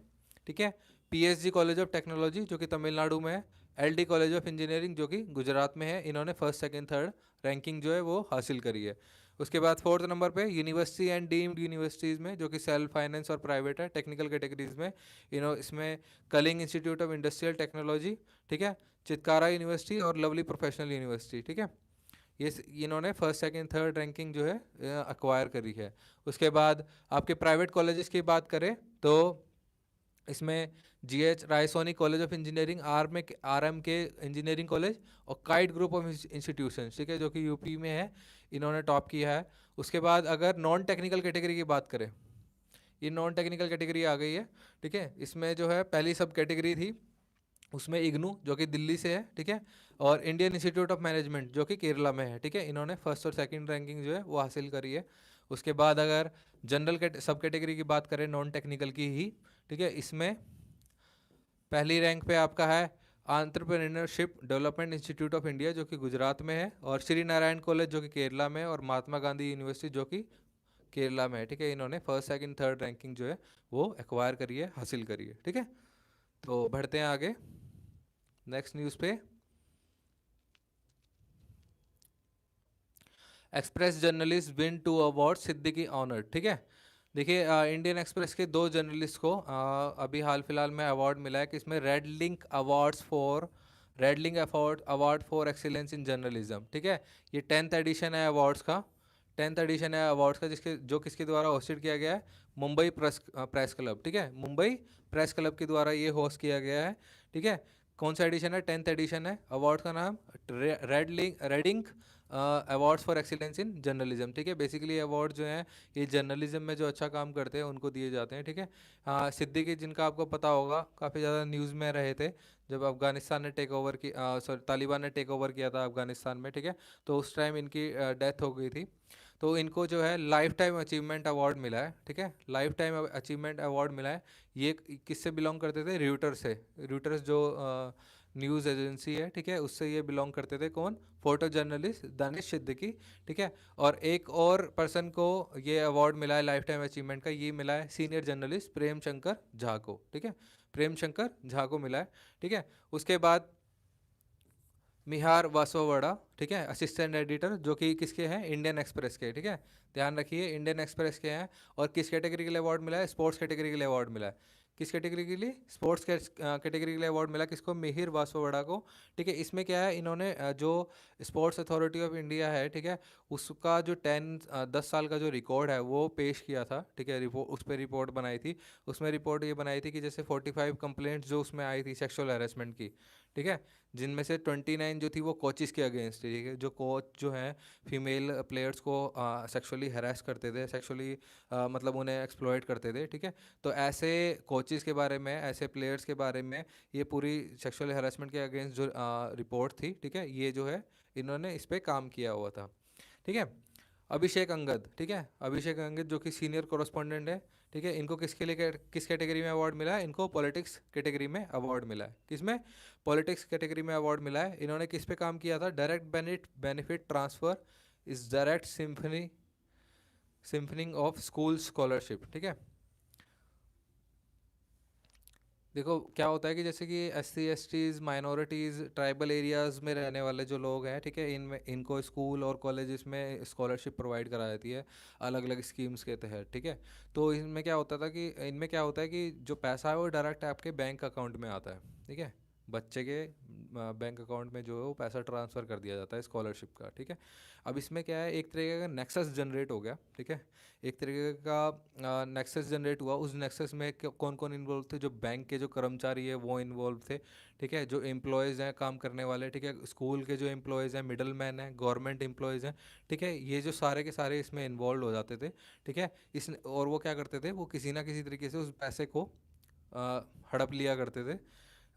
ठीक है, PSG कॉलेज ऑफ टेक्नोलॉजी जो कि तमिलनाडु में है, LD कॉलेज ऑफ इंजीनियरिंग जो कि गुजरात में है, इन्होंने फर्स्ट सेकंड थर्ड रैंकिंग जो है वो हासिल करी है। उसके बाद फोर्थ नंबर पे यूनिवर्सिटी एंड डीम्ड यूनिवर्सिटीज़ में, जो कि सेल्फ फाइनेंस और प्राइवेट है, टेक्निकल कैटेगरीज में, इसमें Kalinga institute of industrial technology, ठीक है, चितकारा यूनिवर्सिटी और लवली प्रोफेशनल यूनिवर्सिटी, ठीक है। ये इन्होंने फर्स्ट सेकंड थर्ड रैंकिंग जो है अक्वायर करी है। उसके बाद आपके प्राइवेट कॉलेजेस की बात करें तो इसमें GH Raisoni college of engineering, RM के इंजीनियरिंग कॉलेज और काइट ग्रुप ऑफ इंस्टीट्यूशन, ठीक है, जो कि यूपी में है, इन्होंने टॉप किया है। उसके बाद अगर नॉन टेक्निकल कैटेगरी की बात करें, ये नॉन टेक्निकल कैटेगरी आ गई है, ठीक है। इसमें जो है पहली सब कैटेगरी थी उसमें इग्नू जो कि दिल्ली से है, ठीक है, और इंडियन इंस्टीट्यूट ऑफ मैनेजमेंट जो कि केरला में है, ठीक है, इन्होंने फर्स्ट और सेकंड रैंकिंग जो है वो हासिल करी है। उसके बाद अगर जनरल सब कैटेगरी की बात करें नॉन टेक्निकल की ही, ठीक है, इसमें पहली रैंक पे आपका है entrepreneurship development institute of India जो कि गुजरात में है, और श्री नारायण कॉलेज जो कि केरला में है, और महात्मा गांधी यूनिवर्सिटी जो कि केरला में है, ठीक है। इन्होंने फर्स्ट सेकंड थर्ड रैंकिंग जो है वो एक्वायर करी है, हासिल करी है, ठीक है। तो बढ़ते हैं आगे नेक्स्ट न्यूज़ पे। Express journalist win 2 award Siddiqui honour, ठीक है। देखिए इंडियन एक्सप्रेस के दो जर्नलिस्ट को अभी हाल फिलहाल में अवार्ड मिला है कि इसमें red link award for excellence in journalism, ठीक है। ये 10th एडिशन है अवार्ड्स का, 10th एडिशन है अवार्ड्स का, जिसके जो किसके द्वारा होस्टेड किया गया है, मुंबई प्रेस क्लब, ठीक है। मुंबई प्रेस क्लब के द्वारा ये होस्ट किया गया है, ठीक है। कौन सा एडिशन है? 10th एडिशन है। अवार्ड का नाम red ink awards for excellence in journalism, ठीक है। बेसिकली अवार्ड जो हैं ये जर्नलिज्म में जो अच्छा काम करते हैं उनको दिए जाते हैं, ठीक है। सिद्दीकी, जिनका आपको पता होगा, काफ़ी ज़्यादा न्यूज़ में रहे थे जब अफगानिस्तान ने टेक ओवर की सॉरी तालिबान ने टेक ओवर किया था अफगानिस्तान में, ठीक है। तो उस टाइम इनकी डेथ हो गई थी। तो इनको जो है लाइफ टाइम अचीवमेंट अवार्ड मिला है, ठीक है। लाइफ टाइम अचीवमेंट अवार्ड मिला है। ये किससे बिलोंग करते थे? रूटर्स से। रूटर्स जो न्यूज़ एजेंसी है, ठीक है, उससे ये बिलोंग करते थे। कौन? फोटो जर्नलिस्ट दानिश सिद्दीकी, ठीक है। और एक और पर्सन को ये अवार्ड मिला है लाइफ टाइम अचीवमेंट का, ये मिला है सीनियर जर्नलिस्ट प्रेम शंकर झा को, ठीक है। प्रेम शंकर झा को मिला है, ठीक है। उसके बाद मिहार वासोवड़ा, ठीक है, असिस्टेंट एडिटर, जो कि किसके हैं? इंडियन एक्सप्रेस के, ठीक है। ध्यान रखिए इंडियन एक्सप्रेस के हैं। और किस कैटेगरी के लिए अवार्ड मिला है? स्पोर्ट्स कैटेगरी के लिए अवार्ड मिला है। किस कैटेगरी के लिए? स्पोर्ट्स कैटेगरी के लिए अवार्ड मिला किसको? मिहिर वासोवड़ा को, ठीक है। इसमें क्या है, इन्होंने जो स्पोर्ट्स अथॉरिटी ऑफ इंडिया है, ठीक है, उसका जो 10 साल का जो रिकॉर्ड है वो पेश किया था, ठीक है। रिपोर्ट, उस पर रिपोर्ट बनाई थी। उसमें रिपोर्ट ये बनाई थी कि जैसे 45 कंप्लेंट्स जो उसमें आई थी सेक्सुअल हैरेसमेंट की, ठीक है, जिनमें से 29 जो थी वो कोचेस के अगेंस्ट थी, ठीक है। जो कोच जो हैं फीमेल प्लेयर्स को सेक्सुअली हैरेस करते थे, सेक्सुअली मतलब उन्हें एक्सप्लॉइट करते थे, ठीक है। तो ऐसे कोचेस के बारे में, ऐसे प्लेयर्स के बारे में ये पूरी सेक्सुअल हैरेसमेंट के अगेंस्ट जो रिपोर्ट थी, ठीक है, ये जो है इन्होंने इस पर काम किया हुआ था, ठीक है। अभिषेक अंगद, ठीक है, अभिषेक अंगद जो कि सीनियर कॉरेस्पॉन्डेंट है, ठीक है। इनको किसके लिए किस कैटेगरी में अवार्ड मिला है? इनको पॉलिटिक्स कैटेगरी में अवार्ड मिला है। किसमें? पॉलिटिक्स कैटेगरी में अवार्ड मिला है। इन्होंने किस पे काम किया था? Direct benefit transfer is direct siphoning of school scholarship, ठीक है। देखो क्या होता है कि जैसे कि SC STs, minorities, tribal areas में रहने वाले जो लोग हैं, ठीक है, इनमें इनको स्कूल और कॉलेजेस में स्कॉलरशिप प्रोवाइड करा जाती है अलग अलग स्कीम्स के तहत, ठीक है। तो इनमें क्या होता है कि जो पैसा है वो डायरेक्ट आपके बैंक अकाउंट में आता है, ठीक है। बच्चे के बैंक अकाउंट में जो है वो पैसा ट्रांसफ़र कर दिया जाता है स्कॉलरशिप का, ठीक है। अब इसमें क्या है, एक तरीके का नेक्सस जनरेट हो गया, ठीक है। एक तरीके का नेक्सस जनरेट हुआ। उस नेक्सस में कौन कौन इन्वॉल्व थे? जो बैंक के जो कर्मचारी है वो इन्वॉल्व थे, ठीक है। जो एम्प्लॉयज़ हैं काम करने वाले, ठीक है, स्कूल के जो एम्प्लॉयज़ हैं, मिडल मैन हैं, गवर्नमेंट एम्प्लॉयज़ हैं, ठीक है, ये जो सारे के सारे इसमें इन्वॉल्व हो जाते थे, ठीक है। इस और वो क्या करते थे? वो किसी ना किसी तरीके से उस पैसे को हड़प लिया करते थे,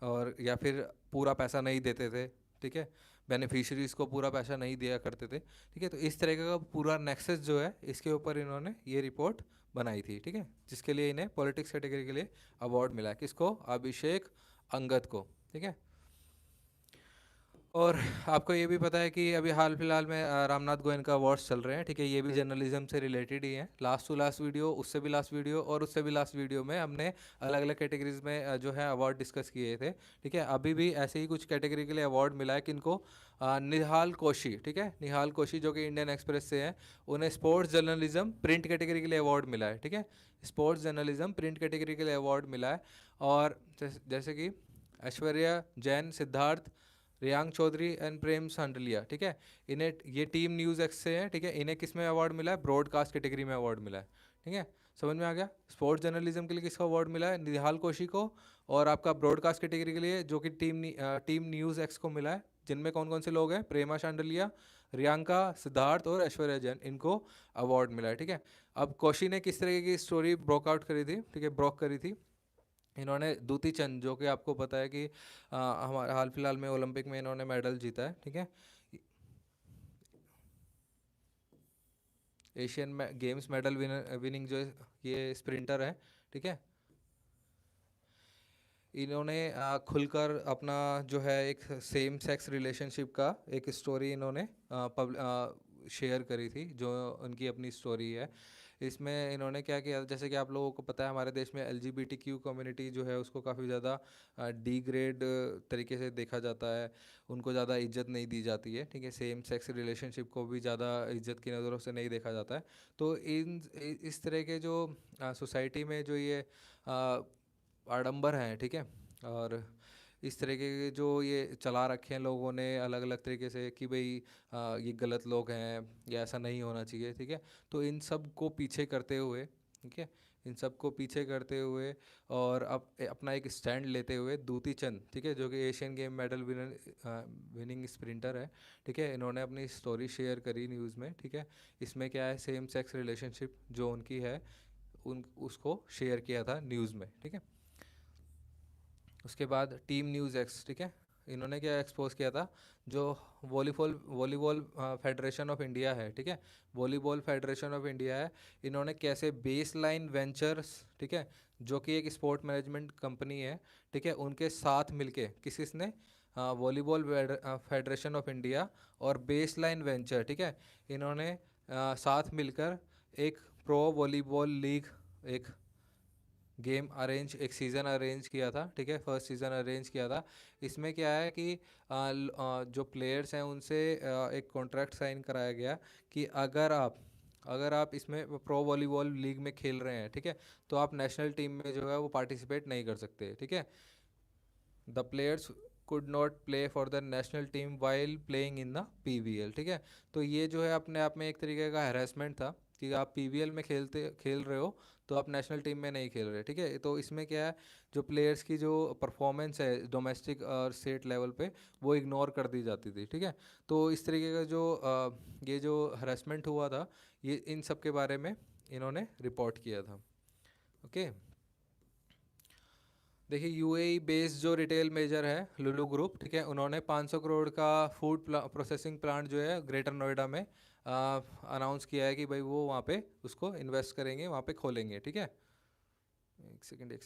और या फिर पूरा पैसा नहीं देते थे, ठीक है। बेनिफिशरीज़ को पूरा पैसा नहीं दिया करते थे, ठीक है। तो इस तरह का पूरा नेक्सस जो है इसके ऊपर इन्होंने ये रिपोर्ट बनाई थी, ठीक है, जिसके लिए इन्हें पॉलिटिक्स कैटेगरी के लिए अवार्ड मिला है। किसको? अभिषेक अंगद को, ठीक है। और आपको ये भी पता है कि अभी हाल फिलहाल में रामनाथ गोयनका का अवार्ड्स चल रहे हैं, ठीक है। ये भी जर्नलिज्म से रिलेटेड ही हैं। लास्ट टू लास्ट वीडियो, उससे भी लास्ट वीडियो और उससे भी लास्ट वीडियो में हमने अलग अलग कैटेगरीज में जो है अवार्ड डिस्कस किए थे, ठीक है। अभी भी ऐसे ही कुछ कैटेगरी के लिए अवार्ड मिला है। किनको? निहाल कोशी, ठीक है, निहाल कोशी जो कि इंडियन एक्सप्रेस से हैं। उन्हें स्पोर्ट्स जर्नलिज्म प्रिंट कैटेगरी के लिए अवार्ड मिला है, ठीक है। स्पोर्ट्स जर्नलिज्म प्रिंट कैटेगरी के लिए अवार्ड मिला है। और जैसे कि ऐश्वर्या जैन, सिद्धार्थ, रियांग चौधरी एंड प्रेम सांडलिया, ठीक है, इन्हें ये टीम न्यूज़ एक्स से हैं, ठीक है। इन्हें किस में अवार्ड मिला है? ब्रॉडकास्ट कैटेगरी में अवार्ड मिला है, ठीक है। समझ में आ गया? स्पोर्ट्स जर्नलिज्म के लिए किसका अवार्ड मिला है? निहाल कोशी को। और आपका ब्रॉडकास्ट कैटेगरी के लिए जो कि टीम न्यूज़ एक्स को मिला है, जिनमें कौन कौन से लोग हैं? प्रेमा शांडलिया, रियांका, सिद्धार्थ और ऐश्वर्या जैन, इनको अवार्ड मिला है, ठीक है। अब कोशी ने किस तरह की स्टोरी ब्रोकआउट करी थी, ठीक है, ब्रोक करी थी। इन्होंने दूती चंद, जो कि आपको पता है कि हमारे हाल फिलहाल में ओलंपिक में इन्होंने मेडल जीता है, ठीक है, एशियन गेम्स मेडल विनिंग जो ये स्प्रिंटर है, ठीक है। इन्होंने खुलकर अपना जो है एक सेम सेक्स रिलेशनशिप का एक स्टोरी इन्होंने शेयर करी थी, जो उनकी अपनी स्टोरी है। इसमें इन्होंने क्या किया, जैसे कि आप लोगों को पता है हमारे देश में LGBTQ कम्युनिटी जो है उसको काफ़ी ज़्यादा डिग्रेड तरीके से देखा जाता है, उनको ज़्यादा इज्जत नहीं दी जाती है, ठीक है। सेम सेक्स रिलेशनशिप को भी ज़्यादा इज्जत की नज़रों से नहीं देखा जाता है। तो इस तरह के जो सोसाइटी में जो ये आडंबर हैं, ठीक है, और इस तरीके के जो ये चला रखे हैं लोगों ने अलग अलग तरीके से कि भाई ये गलत लोग हैं या ऐसा नहीं होना चाहिए, ठीक है। तो इन सब को पीछे करते हुए, ठीक है, इन सब को पीछे करते हुए और अब अपना एक स्टैंड लेते हुए दूती चंद, ठीक है, जो कि Asian game medal winning sprinter है, ठीक है, इन्होंने अपनी स्टोरी शेयर करी न्यूज़ में, ठीक है। इसमें क्या है, सेम सेक्स रिलेशनशिप जो उनकी है उन उसको शेयर किया था न्यूज़ में, ठीक है। उसके बाद टीम न्यूज़ एक्स, ठीक है, इन्होंने क्या एक्सपोज किया था, जो volleyball volleyball federation of India है, ठीक है, वॉलीबॉल फेडरेशन ऑफ इंडिया है, इन्होंने कैसे बेस लाइन वेंचर्स, ठीक है, जो कि एक स्पोर्ट मैनेजमेंट कंपनी है, ठीक है, उनके साथ मिलके किसने वॉलीबॉल फेडरेशन ऑफ इंडिया और बेस लाइन वेंचर, ठीक है, इन्होंने साथ मिलकर एक प्रो वॉलीबॉल लीग, एक गेम अरेंज, एक सीज़न अरेंज किया था, ठीक है, फर्स्ट सीज़न अरेंज किया था। इसमें क्या है कि जो प्लेयर्स हैं उनसे एक कॉन्ट्रैक्ट साइन कराया गया कि अगर आप इसमें प्रो वॉलीबॉल लीग में खेल रहे हैं, ठीक है, तो आप नेशनल टीम में जो है वो पार्टिसिपेट नहीं कर सकते, ठीक है। The players could not play for the national team while playing in the PVL, ठीक है। तो ये जो है अपने आप में एक तरीके का हैरेसमेंट था कि आप PVL में खेल रहे हो तो आप नेशनल टीम में नहीं खेल रहे, ठीक है। तो इसमें क्या है, जो प्लेयर्स की जो परफॉर्मेंस है डोमेस्टिक और स्टेट लेवल पे वो इग्नोर कर दी जाती थी, ठीक है। तो इस तरीके का जो ये जो हरेसमेंट हुआ था, ये इन सब के बारे में इन्होंने रिपोर्ट किया था, ओके। देखिए UAE बेस्ड जो रिटेल मेजर है लुलु ग्रुप, ठीक है, उन्होंने 500 करोड़ का फूड प्रोसेसिंग प्लांट जो है ग्रेटर नोएडा में अनाउंस किया है कि भाई वो वहाँ पे उसको इन्वेस्ट करेंगे, वहाँ पे खोलेंगे, ठीक है। एक सेकंड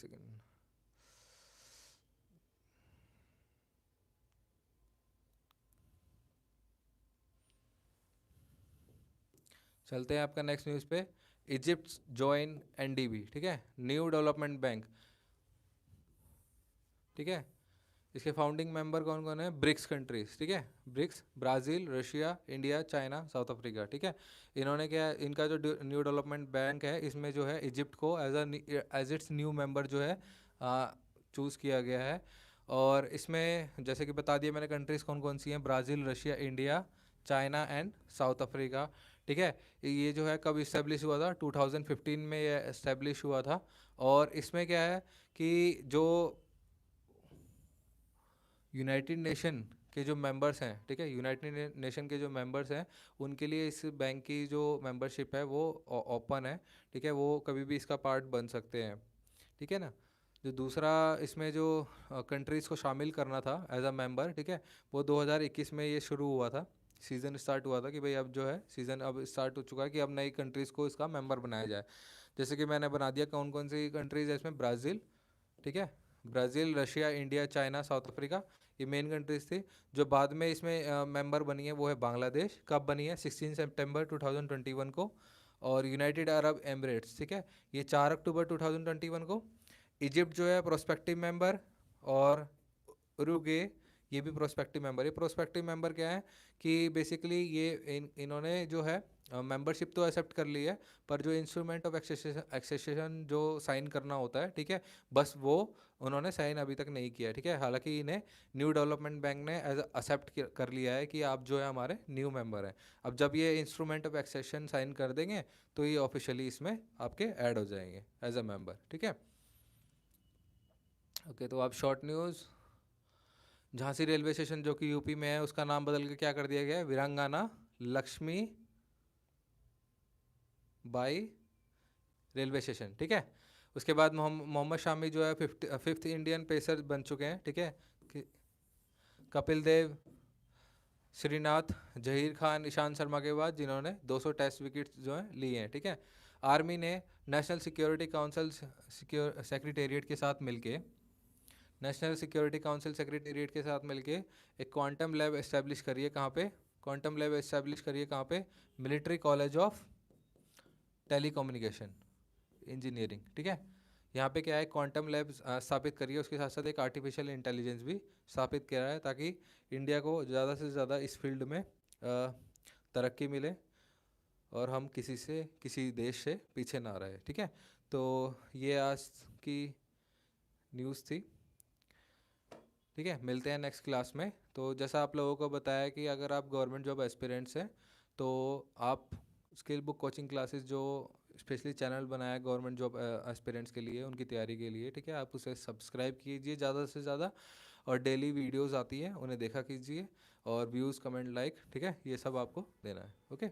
चलते हैं आपका नेक्स्ट न्यूज़ पे। इजिप्ट ज्वाइन NDB, ठीक है, न्यू डेवलपमेंट बैंक, ठीक है। इसके फाउंडिंग मेंबर कौन कौन है, ब्रिक्स कंट्रीज, ठीक है, BRICS, Brazil, Russia, India, China, South Africa, ठीक है। इन्होंने क्या, इनका जो न्यू डेवलपमेंट बैंक है इसमें जो है इजिप्ट को एज इट्स न्यू मेंबर जो है चूज़ किया गया है। और इसमें जैसे कि बता दिया मैंने कंट्रीज़ कौन कौन सी हैं, Brazil, Russia, India, China and south Africa, ठीक है। ये जो है कब इस्टेब्लिश हुआ था, 2015 में ये इस्टेब्लिश हुआ था। और इसमें क्या है कि जो यूनाइटेड नेशन के जो मेंबर्स हैं, ठीक है, यूनाइटेड नेशन के जो मेंबर्स हैं उनके लिए इस बैंक की जो मेंबरशिप है वो ओपन है, ठीक है, वो कभी भी इसका पार्ट बन सकते हैं, ठीक है ना। जो दूसरा इसमें जो कंट्रीज़ को शामिल करना था एज अ मेंबर, ठीक है, वो 2021 में ये शुरू हुआ था, सीज़न स्टार्ट हुआ था कि भाई अब जो है सीज़न अब स्टार्ट हो चुका है कि अब नई कंट्रीज़ को इसका मेंबर बनाया जाए। जैसे कि मैंने बना दिया कौन कौन सी कंट्रीज़ है इसमें, ब्राज़ील, ठीक है, Brazil, Russia, India, China, South Africa, ये मेन कंट्रीज थी। जो बाद में इसमें मेंबर बनी है वो है बांग्लादेश, कब बनी है, 16 सितंबर 2021 को। और यूनाइटेड अरब एमिरेट्स, ठीक है, ये 4 अक्टूबर 2021 को। इजिप्ट जो है प्रोस्पेक्टिव मेंबर, और उरुग्वे ये भी प्रोस्पेक्टिव मेंबर। ये प्रोस्पेक्टिव मेंबर क्या है कि बेसिकली ये इन्होंने जो है मेंबरशिप तो एक्सेप्ट कर ली है, पर जो इंस्ट्रूमेंट ऑफ एक्सेशन जो साइन करना होता है, ठीक है, बस वो उन्होंने साइन अभी तक नहीं किया है, ठीक है। हालांकि इन्हें न्यू डेवलपमेंट बैंक ने एज एक्सेप्ट कर लिया है कि आप जो है हमारे न्यू मेंबर हैं। अब जब ये इंस्ट्रूमेंट ऑफ एक्सेशन साइन कर देंगे तो ये ऑफिशियली इसमें आपके ऐड हो जाएंगे एज अ मेंबर, ठीक है। ओके, तो आप short news, Jhansi railway station जो कि यूपी में है उसका नाम बदल के क्या कर दिया गया है, वीरांगना लक्ष्मी बाई रेलवे स्टेशन, ठीक है। उसके बाद मोहम्मद शामी जो है फिफ्थ इंडियन पेसर बन चुके हैं, ठीक है। कपिल देव, श्रीनाथ, जहीर खान, ईशांत शर्मा के बाद जिन्होंने 200 टेस्ट विकेट्स जो है लिए हैं, ठीक है। आर्मी ने नेशनल सिक्योरिटी काउंसिल सेक्रेटेरिएट के साथ मिलके नेशनल सिक्योरिटी काउंसिल सेक्रेटेरिएट के साथ मिलके एक क्वांटम लैब इस्टेब्लिश करिए, कहाँ पे, क्वांटम लैब इस्टेब्लिश करिए कहाँ पे, military college of telecommunication engineering, ठीक है। यहाँ पे क्या है, क्वांटम लैब स्थापित करिए, उसके साथ साथ एक आर्टिफिशियल इंटेलिजेंस भी स्थापित किया है, ताकि इंडिया को ज़्यादा से ज़्यादा इस फील्ड में तरक्की मिले और हम किसी देश से पीछे ना रहे, ठीक है। तो ये आज की न्यूज़ थी, ठीक है। मिलते हैं नेक्स्ट क्लास में। तो जैसा आप लोगों को बताया कि अगर आप गवर्नमेंट जॉब एस्पिरेंट्स हैं तो आप स्किल बुक कोचिंग क्लासेस जो स्पेशली चैनल बनाया है गवर्नमेंट जॉब एस्पिरेंट्स के लिए, उनकी तैयारी के लिए, ठीक है, आप उसे सब्सक्राइब कीजिए ज़्यादा से ज़्यादा, और डेली वीडियोस आती हैं उन्हें देखा कीजिए, और व्यूज़ कमेंट लाइक, ठीक है, ये सब आपको देना है। Okay,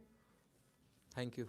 thank you.